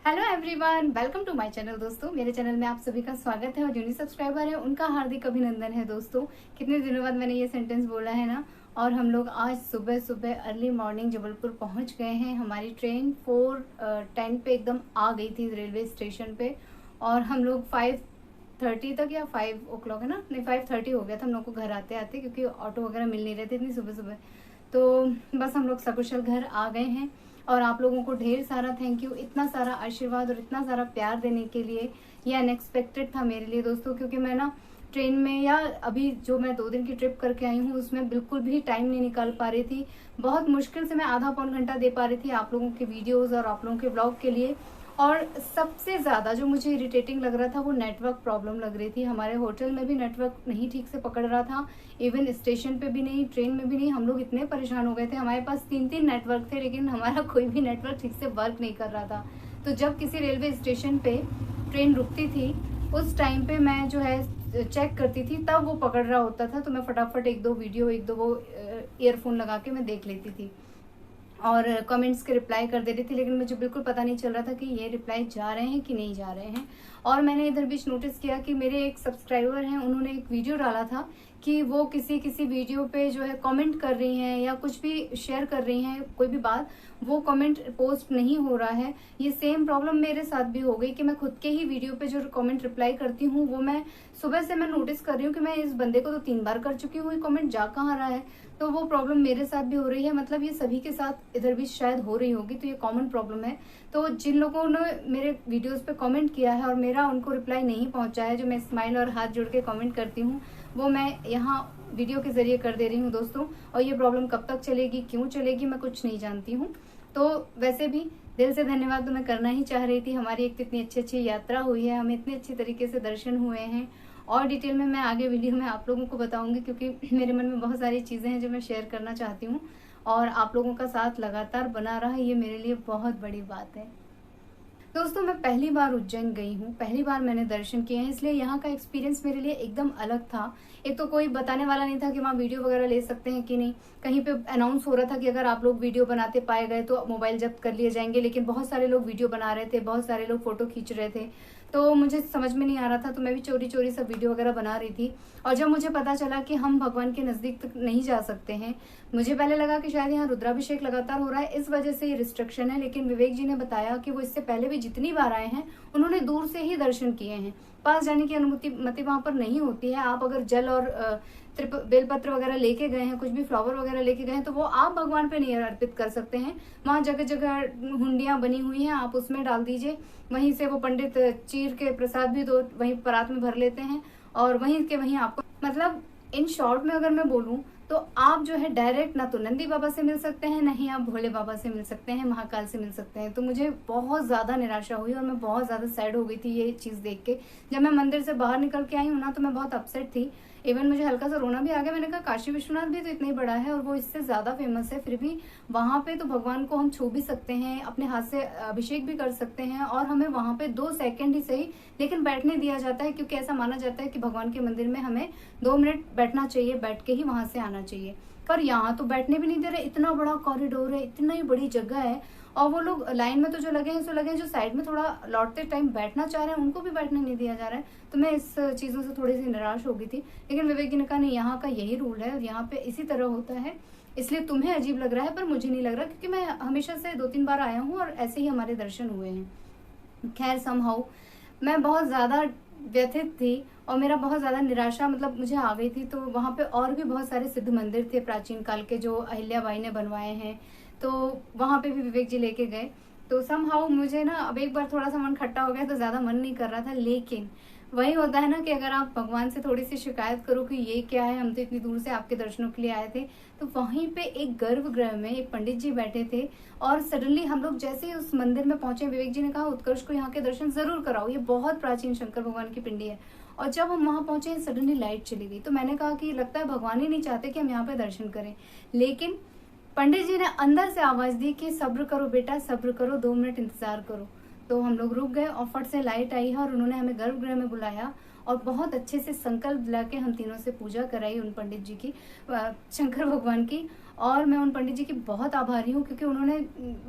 Hello everyone, welcome to my channel. दोस्तों, मेरे channel में आप सभी का स्वागत है और जो नए सब्सक्राइबर है उनका हार्दिक अभिनंदन है। दोस्तों, कितने दिनों बाद मैंने ये सेंटेंस बोला है ना। और हम लोग आज सुबह सुबह अर्ली मॉर्निंग जबलपुर पहुंच गए हैं। हमारी ट्रेन 4:10 पे एकदम आ गई थी रेलवे स्टेशन पे। और हम लोग 5:30 तक या 5 o'clock है ना, नहीं 5:30 हो गया था हम लोग को घर आते आते, क्योंकि ऑटो वगैरह मिल नहीं रहे थे इतनी सुबह सुबह। तो बस हम लोग सकुशल घर आ गए हैं। और आप लोगों को ढेर सारा थैंक यू, इतना सारा आशीर्वाद और इतना सारा प्यार देने के लिए। ये अनएक्सपेक्टेड था मेरे लिए दोस्तों, क्योंकि मैं ना ट्रेन में या अभी जो मैं 2 दिन की ट्रिप करके आई हूँ उसमें बिल्कुल भी टाइम नहीं निकाल पा रही थी। बहुत मुश्किल से मैं आधा पौन घंटा दे पा रही थी आप लोगों के वीडियोस और आप लोगों के ब्लॉग के लिए। और सबसे ज़्यादा जो मुझे इरिटेटिंग लग रहा था वो नेटवर्क प्रॉब्लम लग रही थी। हमारे होटल में भी नेटवर्क नहीं ठीक से पकड़ रहा था, इवन स्टेशन पे भी नहीं, ट्रेन में भी नहीं। हम लोग इतने परेशान हो गए थे। हमारे पास 3 नेटवर्क थे लेकिन हमारा कोई भी नेटवर्क ठीक से वर्क नहीं कर रहा था। तो जब किसी रेलवे स्टेशन पे ट्रेन रुकती थी उस टाइम पे मैं जो है चेक करती थी, तब वो पकड़ रहा होता था। तो मैं फटाफट एक दो वो ईयरफोन लगा के मैं देख लेती थी और कमेंट्स के रिप्लाई कर दे रही थी। लेकिन मुझे बिल्कुल पता नहीं चल रहा था कि ये रिप्लाई जा रहे हैं कि नहीं जा रहे हैं। और मैंने इधर बीच नोटिस किया कि मेरे एक सब्सक्राइबर हैं, उन्होंने एक वीडियो डाला था कि वो किसी किसी वीडियो पे जो है कमेंट कर रही हैं या कुछ भी शेयर कर रही हैं, कोई भी बात, वो कमेंट पोस्ट नहीं हो रहा है। ये सेम प्रॉब्लम मेरे साथ भी हो गई कि मैं खुद के ही वीडियो पे जो कमेंट रिप्लाई करती हूँ वो मैं सुबह से मैं नोटिस कर रही हूँ कि मैं इस बंदे को तो 3 बार कर चुकी हूँ, ये कमेंट जा कहाँ रहा है। तो वो प्रॉब्लम मेरे साथ भी हो रही है, मतलब ये सभी के साथ इधर भी शायद हो रही होगी। तो ये कॉमन प्रॉब्लम है। तो जिन लोगों ने मेरे वीडियोस पे कमेंट किया है और मेरा उनको रिप्लाई नहीं पहुंचा है, जो मैं स्माइल और हाथ जोड़ के कमेंट करती हूँ, वो मैं यहाँ वीडियो के जरिए कर दे रही हूँ दोस्तों। और ये प्रॉब्लम कब तक चलेगी, क्यों चलेगी, मैं कुछ नहीं जानती हूँ। तो वैसे भी दिल से धन्यवाद तो मैं करना ही चाह रही थी। हमारी एक तो इतनी अच्छी अच्छी यात्रा हुई है, हमें इतने अच्छी तरीके से दर्शन हुए हैं। और डिटेल में मैं आगे वीडियो में आप लोगों को बताऊंगी, क्योंकि मेरे मन में बहुत सारी चीज़ें हैं जो मैं शेयर करना चाहती हूँ। और आप लोगों का साथ लगातार बना रहा, ये मेरे लिए बहुत बड़ी बात है। दोस्तों, मैं पहली बार उज्जैन गई हूँ, पहली बार मैंने दर्शन किए हैं, इसलिए यहाँ का एक्सपीरियंस मेरे लिए एकदम अलग था। एक तो कोई बताने वाला नहीं था कि वहाँ वीडियो वगैरह ले सकते हैं कि नहीं। कहीं पे अनाउंस हो रहा था कि अगर आप लोग वीडियो बनाते पाए गए तो मोबाइल जब्त कर लिए जाएंगे, लेकिन बहुत सारे लोग वीडियो बना रहे थे, बहुत सारे लोग फोटो खींच रहे थे। तो मुझे समझ में नहीं आ रहा था, तो मैं भी चोरी चोरी सब वीडियो वगैरह बना रही थी। और जब मुझे पता चला कि हम भगवान के नज़दीक तक नहीं जा सकते हैं, मुझे पहले लगा कि शायद यहाँ रुद्राभिषेक लगातार हो रहा है, इस वजह से ये रिस्ट्रिक्शन है। लेकिन विवेक जी ने बताया कि वो इससे पहले भी जितनी बार आए हैं उन्होंने दूर से ही दर्शन किए हैं, पास जाने की अनुमति वहां पर नहीं होती है। आप अगर जल और बेलपत्र वगैरह लेके गए हैं, कुछ भी फ्लावर वगैरह लेके गए हैं, तो वो आप भगवान पे नहीं अर्पित कर सकते हैं। वहां जगह जगह हुंडियां बनी हुई हैं, आप उसमें डाल दीजिए। वहीं से वो पंडित चीर के प्रसाद भी दो वहीं परात में भर लेते हैं और वहीं के वहीं आपको, मतलब इन शॉर्ट में अगर मैं बोलूं तो आप जो है डायरेक्ट ना तो नंदी बाबा से मिल सकते हैं, ना ही आप भोले बाबा से मिल सकते हैं, महाकाल से मिल सकते हैं। तो मुझे बहुत ज्यादा निराशा हुई और मैं बहुत ज्यादा सैड हो गई थी ये चीज देख के। जब मैं मंदिर से बाहर निकल के आई हूँ ना, तो मैं बहुत अपसेट थी। इवन मुझे हल्का सा रोना भी आ गया। मैंने कहा काशी विश्वनाथ भी तो इतना ही बड़ा है और वो इससे ज्यादा फेमस है, फिर भी वहां पे तो भगवान को हम छू भी सकते हैं, अपने हाथ से अभिषेक भी कर सकते हैं, और हमें वहां पे 2 सेकंड ही सही लेकिन बैठने दिया जाता है, क्योंकि ऐसा माना जाता है कि भगवान के मंदिर में हमें 2 मिनट बैठना चाहिए, बैठ के ही वहां से आना चाहिए। पर यहाँ तो बैठने भी नहीं दे रहे। इतना बड़ा कॉरिडोर है, इतना ही बड़ी जगह है, और वो लोग लाइन में तो जो लगे हैं सो लगे हैं, जो साइड में थोड़ा लौटते टाइम बैठना चाह रहे हैं उनको भी बैठने नहीं दिया जा रहा है। तो मैं इस चीजों से थोड़ी सी निराश हो गई थी। लेकिन विवेक जी ने कहा नहीं, यहाँ का यही रूल है और यहाँ पे इसी तरह होता है, इसलिए तुम्हें अजीब लग रहा है पर मुझे नहीं लग रहा, क्योंकि मैं हमेशा से 2-3 बार आया हूँ और ऐसे ही हमारे दर्शन हुए हैं। खैर, समहाउ मैं बहुत ज्यादा व्यथित थी और मेरा बहुत ज्यादा निराशा मतलब मुझे आ गई थी। तो वहां पे और भी बहुत सारे सिद्ध मंदिर थे प्राचीन काल के, जो अहिल्याबाई ने बनवाए हैं, तो वहां पे भी विवेक जी लेके गए। तो समहाउ मुझे ना अब एक बार थोड़ा सा मन खट्टा हो गया, तो ज्यादा मन नहीं कर रहा था। लेकिन वही होता है ना कि अगर आप भगवान से थोड़ी सी शिकायत करो कि ये क्या है, हम तो इतनी दूर से आपके दर्शनों के लिए आए थे। तो वहीं पे एक गर्भगृह में एक पंडित जी बैठे थे और सडनली हम लोग जैसे ही उस मंदिर में पहुंचे, विवेक जी ने कहा उत्कर्ष को यहाँ के दर्शन जरूर कराओ, ये बहुत प्राचीन शंकर भगवान की पिंडी है। और जब हम वहां पहुंचे सडनली लाइट चली गई। तो मैंने कहा कि लगता है भगवान ही नहीं चाहते कि हम यहाँ पे दर्शन करें। लेकिन पंडित जी ने अंदर से आवाज दी कि सब्र करो बेटा, सब्र करो, 2 मिनट इंतजार करो। तो हम लोग रुक गए और फट से लाइट आई है और उन्होंने हमें गर्भगृह में बुलाया और बहुत अच्छे से संकल्प दिला के हम तीनों से पूजा कराई उन पंडित जी की, शंकर भगवान की। और मैं उन पंडित जी की बहुत आभारी हूँ, क्योंकि उन्होंने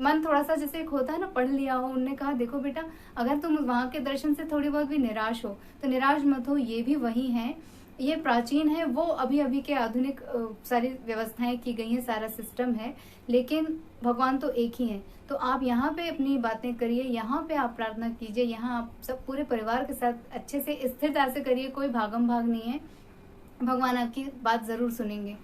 मन थोड़ा सा जैसे एक होता है ना पढ़ लिया हो, उन्होंने कहा देखो बेटा, अगर तुम वहाँ के दर्शन से थोड़ी बहुत भी निराश हो तो निराश मत हो, ये भी वही है, ये प्राचीन है, वो अभी अभी के आधुनिक सारी व्यवस्थाएं की गई हैं, सारा सिस्टम है, लेकिन भगवान तो एक ही है। तो आप यहाँ पे अपनी बातें करिए, यहाँ पे आप प्रार्थना कीजिए, यहाँ आप सब पूरे परिवार के साथ अच्छे से स्थिरता से करिए, कोई भागम भाग नहीं है, भगवान आपकी बात जरूर सुनेंगे।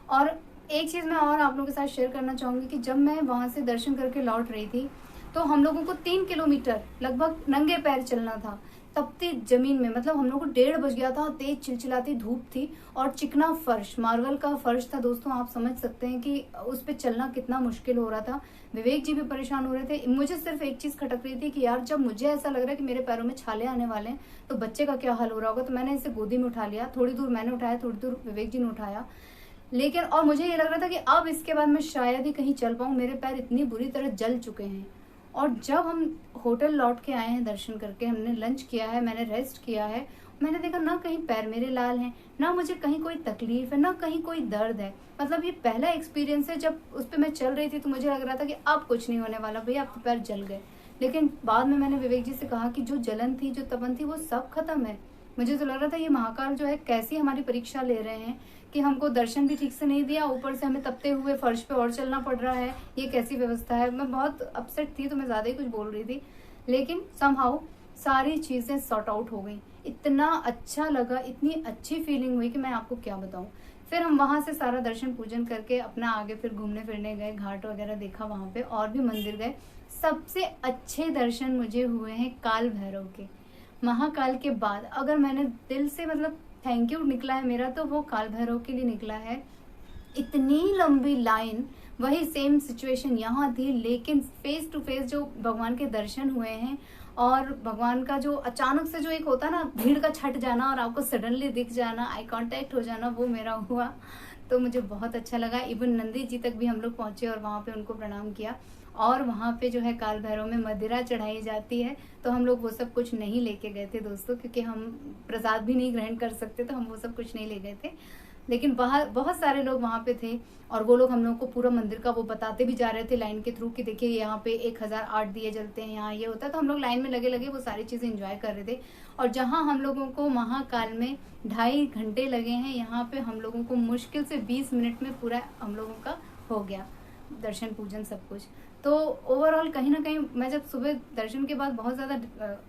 और एक चीज मैं और आप लोगों के साथ शेयर करना चाहूंगी कि जब मैं वहां से दर्शन करके लौट रही थी तो हम लोगों को 3 किलोमीटर लगभग नंगे पैर चलना था, तपती जमीन में, मतलब हम लोग को 1:30 बज गया था, तेज चिलचिलाती धूप थी और चिकना फर्श, मार्बल का फर्श था दोस्तों। आप समझ सकते हैं कि उस पर चलना कितना मुश्किल हो रहा था। विवेक जी भी परेशान हो रहे थे। मुझे सिर्फ एक चीज खटक रही थी कि यार जब मुझे ऐसा लग रहा है कि मेरे पैरों में छाले आने वाले हैं तो बच्चे का क्या हाल हो रहा होगा। तो मैंने इसे गोदी में उठा लिया, थोड़ी दूर मैंने उठाया, थोड़ी दूर विवेक जी ने उठाया, लेकिन और मुझे ये लग रहा था कि अब इसके बाद मैं शायद ही कहीं चल पाऊं, मेरे पैर इतनी बुरी तरह जल चुके हैं। और जब हम होटल लौट के आए हैं दर्शन करके, हमने लंच किया है, मैंने रेस्ट किया है, मैंने देखा ना कहीं पैर मेरे लाल हैं, ना मुझे कहीं कोई तकलीफ है, ना कहीं कोई दर्द है। मतलब ये पहला एक्सपीरियंस है, जब उस पर मैं चल रही थी तो मुझे लग रहा था कि अब कुछ नहीं होने वाला भैया, अब तो पैर जल गए। लेकिन बाद में मैंने विवेक जी से कहा कि जो जलन थी, जो तपन थी, वो सब खत्म है। मुझे तो लग रहा था ये महाकाल जो है कैसी हमारी परीक्षा ले रहे हैं कि हमको दर्शन भी ठीक से नहीं दिया, ऊपर से हमें तपते हुए फर्श पे और चलना पड़ रहा है, ये कैसी व्यवस्था है। मैं बहुत अपसेट थी तो मैं ज्यादा ही कुछ बोल रही थी, लेकिन समहाउ सारी चीजें सॉर्ट आउट हो गई। इतना अच्छा लगा, इतनी अच्छी फीलिंग हुई कि मैं आपको क्या बताऊं। फिर हम वहां से सारा दर्शन पूजन करके अपना आगे फिर घूमने फिरने गए, घाट वगैरह देखा वहां पे, और भी मंदिर गए। सबसे अच्छे दर्शन मुझे हुए हैं काल भैरव के। महाकाल के बाद अगर मैंने दिल से मतलब थैंक यू निकला है मेरा, तो वो काल भैरव के लिए निकला है। इतनी लंबी लाइन, वही सेम सिचुएशन यहाँ थी, लेकिन फेस टू फेस जो भगवान के दर्शन हुए हैं, और भगवान का जो अचानक से जो एक होता है ना भीड़ का छट जाना और आपको सडनली दिख जाना, आई कांटेक्ट हो जाना, वो मेरा हुआ। तो मुझे बहुत अच्छा लगा। इवन नंदी जी तक भी हम लोग पहुंचे और वहां पे उनको प्रणाम किया। और वहां पे जो है काल भैरव में मदिरा चढ़ाई जाती है, तो हम लोग वो सब कुछ नहीं लेके गए थे दोस्तों, क्योंकि हम प्रसाद भी नहीं ग्रहण कर सकते, तो हम वो सब कुछ नहीं ले गए थे। लेकिन बाहर बहुत सारे लोग वहां पे थे, और वो लोग हम लोग को पूरा मंदिर का वो बताते भी जा रहे थे लाइन के थ्रू कि देखिए यहाँ पे 1008 दिए जलते हैं, यहाँ ये होता है। तो हम लोग लाइन में लगे लगे वो सारी चीजें एंजॉय कर रहे थे। और जहाँ हम लोगों को महाकाल में 2.5 घंटे लगे हैं, यहाँ पे हम लोगों को मुश्किल से 20 मिनट में पूरा हम लोगों का हो गया दर्शन पूजन सब कुछ। तो ओवरऑल कहीं ना कहीं मैं जब सुबह दर्शन के बाद बहुत ज्यादा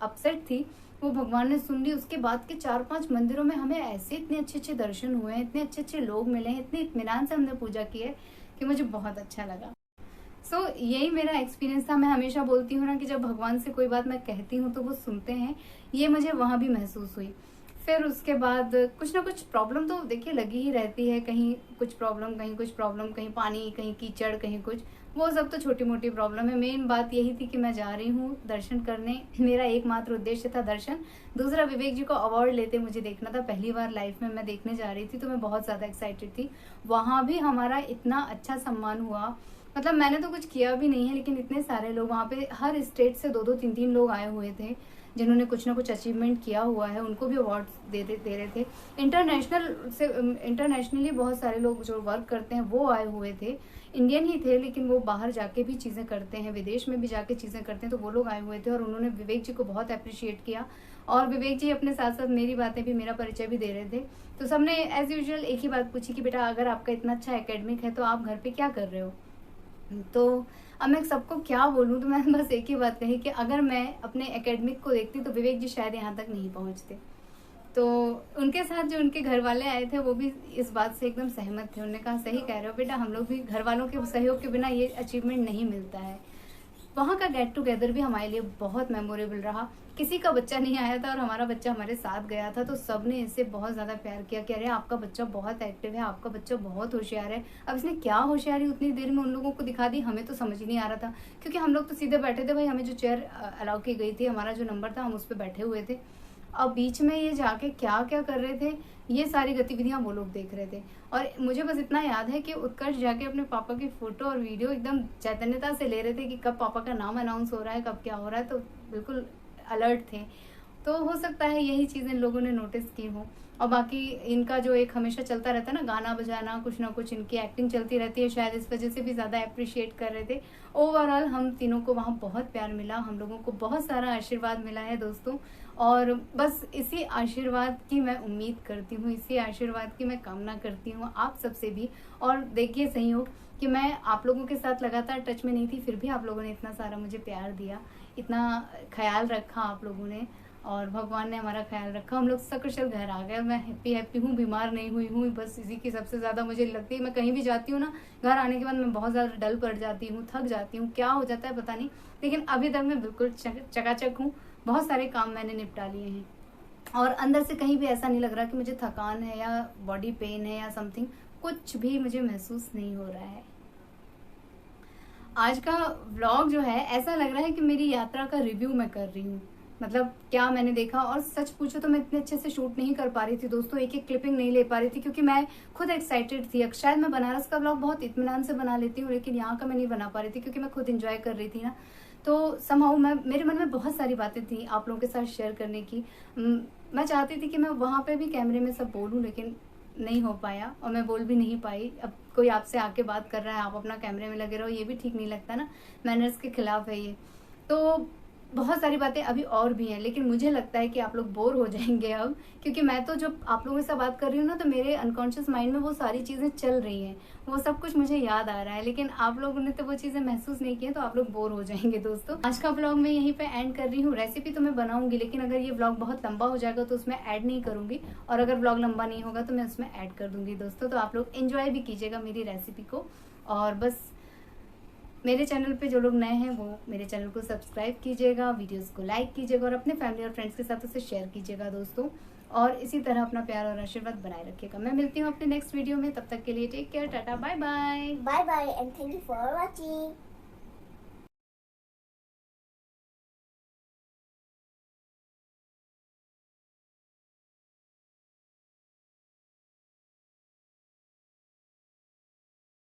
अपसेट थी, वो भगवान ने सुन ली। उसके बाद के 4-5 मंदिरों में हमें ऐसे इतने अच्छे अच्छे दर्शन हुए हैं, इतने अच्छे अच्छे लोग मिले हैं, इतने इत्मीनान से हमने पूजा की है कि मुझे बहुत अच्छा लगा। सो यही मेरा एक्सपीरियंस था। मैं हमेशा बोलती हूँ ना कि जब भगवान से कोई बात मैं कहती हूँ तो वो सुनते हैं, ये मुझे वहां भी महसूस हुई। फिर उसके बाद कुछ ना कुछ प्रॉब्लम तो देखिए लगी ही रहती है, कहीं कुछ प्रॉब्लम, कहीं कुछ प्रॉब्लम, कहीं पानी, कहीं कीचड़, कहीं कुछ, वो सब तो छोटी मोटी प्रॉब्लम है। मेन बात यही थी कि मैं जा रही हूँ दर्शन करने, मेरा एकमात्र उद्देश्य था दर्शन। दूसरा, विवेक जी को अवार्ड लेते मुझे देखना था, पहली बार लाइफ में मैं देखने जा रही थी, तो मैं बहुत ज्यादा एक्साइटेड थी। वहां भी हमारा इतना अच्छा सम्मान हुआ, मतलब मैंने तो कुछ किया भी नहीं है, लेकिन इतने सारे लोग वहाँ पे, हर स्टेट से 2-2, 3-3 लोग आए हुए थे जिन्होंने कुछ ना कुछ अचीवमेंट किया हुआ है, उनको भी अवार्ड दे रहे थे। इंटरनेशनली बहुत सारे लोग जो वर्क करते हैं वो आए हुए थे, इंडियन ही थे, लेकिन वो बाहर जाके भी चीज़ें करते हैं, विदेश में भी जाके चीज़ें करते हैं, तो वो लोग आए हुए थे और उन्होंने विवेक जी को बहुत अप्रिशिएट किया। और विवेक जी अपने साथ साथ मेरी बातें भी, मेरा परिचय भी दे रहे थे। तो सबने एज यूजुअल एक ही बात पूछी कि बेटा अगर आपका इतना अच्छा एकेडमिक है तो आप घर पे क्या कर रहे हो। तो अब मैं सबको क्या बोलूं, तो मैंने बस एक ही बात कही कि अगर मैं अपने एकेडमिक को देखती तो विवेक जी शायद यहाँ तक नहीं पहुँचते। तो उनके साथ जो उनके घर वाले आए थे वो भी इस बात से एकदम सहमत थे। उन्होंने कहा सही कह रहे हो बेटा, हम लोग भी घर वालों के सहयोग के बिना ये अचीवमेंट नहीं मिलता है। वहाँ का गेट टुगेदर भी हमारे लिए बहुत मेमोरेबल रहा। किसी का बच्चा नहीं आया था और हमारा बच्चा हमारे साथ गया था, तो सबने इससे बहुत ज्यादा प्यार किया कि अरे आपका बच्चा बहुत एक्टिव है, आपका बच्चा बहुत होशियार है। अब इसने क्या होशियारी उतनी देर में उन लोगों को दिखा दी, हमें तो समझ ही नहीं आ रहा था, क्योंकि हम लोग तो सीधे बैठे थे भाई, हमें जो चेयर अलाउ की गई थी, हमारा जो नंबर था, हम उस पर बैठे हुए थे। अब बीच में ये जाके क्या क्या कर रहे थे, ये सारी गतिविधियां वो लोग देख रहे थे। और मुझे बस इतना याद है कि उत्कर्ष जाके अपने पापा की फोटो और वीडियो एकदम चैतन्यता से ले रहे थे कि कब पापा का नाम अनाउंस हो रहा है, कब क्या हो रहा है, तो बिल्कुल अलर्ट थे। तो हो सकता है यही चीज़ें लोगों ने नोटिस की हो। और बाकी इनका जो एक हमेशा चलता रहता है ना, गाना बजाना, कुछ ना कुछ इनकी एक्टिंग चलती रहती है, शायद इस वजह से भी ज़्यादा अप्रिशिएट कर रहे थे। ओवरऑल हम तीनों को वहाँ बहुत प्यार मिला, हम लोगों को बहुत सारा आशीर्वाद मिला है दोस्तों। और बस इसी आशीर्वाद की मैं उम्मीद करती हूँ, इसी आशीर्वाद की मैं कामना करती हूँ आप सबसे भी। और देखिए संयोग कि मैं आप लोगों के साथ लगातार टच में नहीं थी, फिर भी आप लोगों ने इतना सारा मुझे प्यार दिया, इतना ख्याल रखा आप लोगों ने, और भगवान ने हमारा ख्याल रखा। हम लोग सकुशल घर आ गए, मैं हैप्पी हूँ, बीमार नहीं हुई हूँ। बस इसी की सबसे ज़्यादा मुझे लगती है, मैं कहीं भी जाती हूँ ना, घर आने के बाद मैं बहुत ज़्यादा डल पड़ जाती हूँ, थक जाती हूँ, क्या हो जाता है पता नहीं, लेकिन अभी तक मैं बिल्कुल चकाचक हूँ। बहुत सारे काम मैंने निपटा लिए हैं और अंदर से कहीं भी ऐसा नहीं लग रहा कि मुझे थकान है या बॉडी पेन है या समथिंग, कुछ भी मुझे महसूस नहीं हो रहा है। आज का व्लॉग जो है ऐसा लग रहा है कि मेरी यात्रा का रिव्यू मैं कर रही हूँ, मतलब क्या मैंने देखा। और सच पूछो तो मैं इतने अच्छे से शूट नहीं कर पा रही थी दोस्तों, एक एक क्लिपिंग नहीं ले पा रही थी क्योंकि मैं खुद एक्साइटेड थी। शायद मैं बनारस का व्लॉग बहुत इत्मीनान से बना लेती हूँ, लेकिन यहाँ का मैं नहीं बना पा रही थी क्योंकि मैं खुद इंजॉय कर रही थी ना। तो समहाउ मेरे मन में बहुत सारी बातें थी आप लोगों के साथ शेयर करने की। मैं चाहती थी कि मैं वहाँ पे भी कैमरे में सब बोलूँ, लेकिन नहीं हो पाया और मैं बोल भी नहीं पाई। अब कोई आपसे आके बात कर रहा है, आप अपना कैमरे में लगे रहो, ये भी ठीक नहीं लगता ना, मैनर्स के खिलाफ है ये। तो बहुत सारी बातें अभी और भी हैं, लेकिन मुझे लगता है कि आप लोग बोर हो जाएंगे अब, क्योंकि मैं तो जब आप लोगों से बात कर रही हूँ ना, तो मेरे अनकॉन्शियस माइंड में वो सारी चीज़ें चल रही हैं, वो सब कुछ मुझे याद आ रहा है, लेकिन आप लोगों ने तो वो चीज़ें महसूस नहीं की हैं, तो आप लोग बोर हो जाएंगे दोस्तों। आज का व्लॉग मैं यहीं पे एंड कर रही हूँ। रेसिपी तो मैं बनाऊंगी, लेकिन अगर ये व्लॉग बहुत लंबा हो जाएगा तो उसमें ऐड नहीं करूंगी, और अगर व्लॉग लंबा नहीं होगा तो मैं उसमें ऐड कर दूंगी दोस्तों। तो आप लोग एंजॉय भी कीजिएगा मेरी रेसिपी को। और बस मेरे चैनल पे जो लोग नए हैं वो मेरे चैनल को सब्सक्राइब कीजिएगा, वीडियोस को लाइक कीजिएगा और अपने फैमिली और फ्रेंड्स के साथ उसे शेयर कीजिएगा दोस्तों। और इसी तरह अपना प्यार और आशीर्वाद बनाए रखिएगा। मैं मिलती हूँ अपने नेक्स्ट वीडियो में, तब तक के लिए take care, tata, bye bye. Bye bye and thank you for watching.